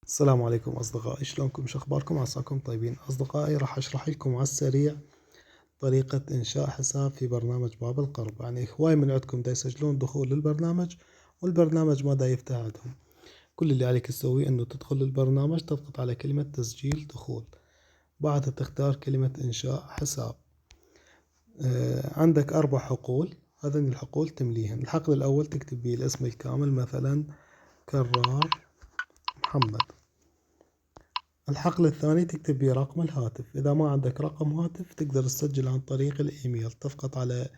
السلام عليكم أصدقائي، شلونكم؟ شو أخباركم؟ عساكم طيبين. أصدقائي راح أشرح لكم على السريع طريقة إنشاء حساب في برنامج باب القرب. يعني هواي من عندكم دا يسجلون دخول للبرنامج والبرنامج ما دا يفتح عندهم. كل اللي عليك تسويه إنه تدخل للبرنامج، تضغط على كلمة تسجيل دخول، بعدها تختار كلمة إنشاء حساب. عندك 4 حقول، هذين الحقول تمليهن. الحقل الأول تكتب بيه الاسم الكامل، مثلا كرار محمد. الحقل الثاني تكتب بيه رقم الهاتف. إذا ما عندك رقم هاتف تقدر تسجل عن طريق الإيميل، تضغط على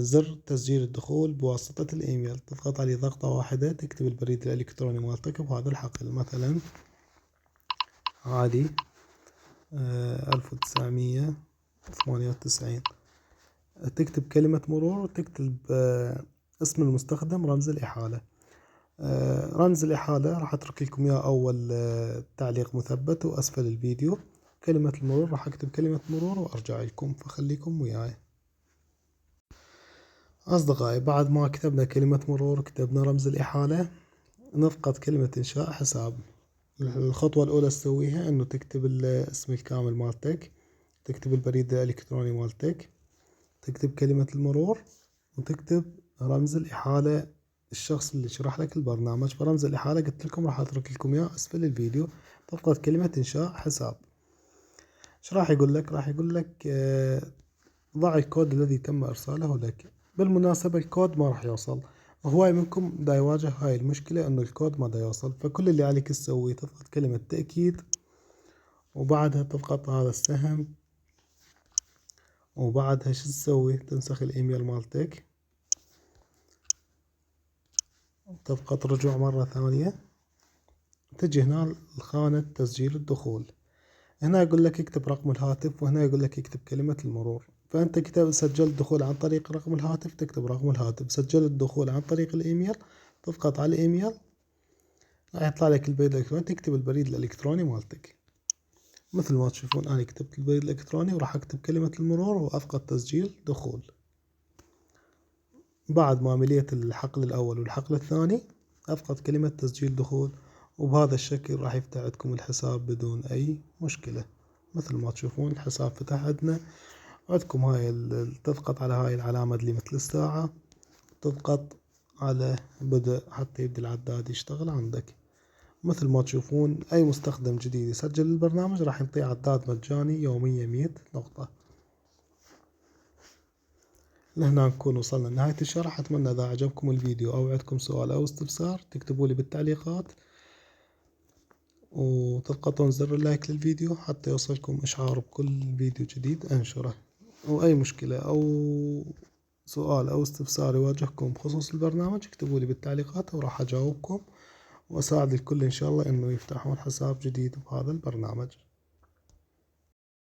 زر تسجيل الدخول بواسطة الإيميل، تضغط عليه ضغطة واحدة، تكتب البريد الإلكتروني مالتك بهذا الحقل، مثلا عادي 1998. تكتب كلمة مرور وتكتب اسم المستخدم، رمز الإحالة. رمز الإحالة راح أترك لكم إياه أول تعليق مثبت وأسفل الفيديو. كلمة المرور راح أكتب كلمة مرور وأرجع لكم، فخليكم وياي. أصدقائي بعد ما كتبنا كلمة مرور وكتبنا رمز الإحالة، نفقد كلمة إنشاء حساب. الخطوة الأولى تسويها إنه تكتب الاسم الكامل مالتك، تكتب البريد الإلكتروني مالتك، تكتب كلمة المرور، وتكتب رمز الإحالة الشخص اللي شرح لك البرنامج. فرمز الإحالة قلت لكم راح أترك لكم إياه أسفل الفيديو. تضغط كلمة إنشاء حساب. ايش راح يقول لك؟ راح يقول لك ضع الكود الذي تم إرساله لك. بالمناسبة الكود ما راح يوصل، وهواي منكم دا يواجه هاي المشكلة إنه الكود ما دا يوصل. فكل اللي عليك تسويه تضغط كلمة تأكيد، وبعدها تضغط هذا السهم، وبعدها شو تسوي؟ تنسخ الإيميل مالتك، تضغط رجوع مرة ثانية، تجي هنا لخانة تسجيل الدخول. هنا يقول لك اكتب رقم الهاتف، وهنا يقول لك اكتب كلمة المرور. فأنت سجلت الدخول عن طريق رقم الهاتف، تكتب رقم الهاتف. سجلت الدخول عن طريق الإيميل، تضغط على الإيميل، راح يطلع لك البريد الإلكتروني، تكتب البريد الإلكتروني مالتك. مثل ما تشوفون أنا كتبت البريد الإلكتروني، وراح أكتب كلمة المرور وأفقد تسجيل دخول. بعد ما مليت الحقل الأول والحقل الثاني أفقد كلمة تسجيل دخول، وبهذا الشكل راح يفتح عندكم الحساب بدون أي مشكلة. مثل ما تشوفون الحساب فتح عندنا. عندكم هاي تضغط على هاي العلامة اللي مثل الساعة، تضغط على بدء حتى يبدأ العداد يشتغل عندك. مثل ما تشوفون أي مستخدم جديد يسجل البرنامج راح ينطيه عداد مجاني يوميا 100 نقطة. لهنا نكون وصلنا لنهاية الشرح. أتمنى إذا عجبكم الفيديو أو عندكم سؤال أو استفسار تكتبوا لي بالتعليقات، وتضغطون زر اللايك للفيديو حتى يوصلكم إشعار بكل فيديو جديد أنشره. وأي مشكلة أو سؤال أو استفسار يواجهكم بخصوص البرنامج اكتبوا لي بالتعليقات وراح أجاوبكم، وأساعد الكل إن شاء الله إنه يفتحون حساب جديد بهذا البرنامج.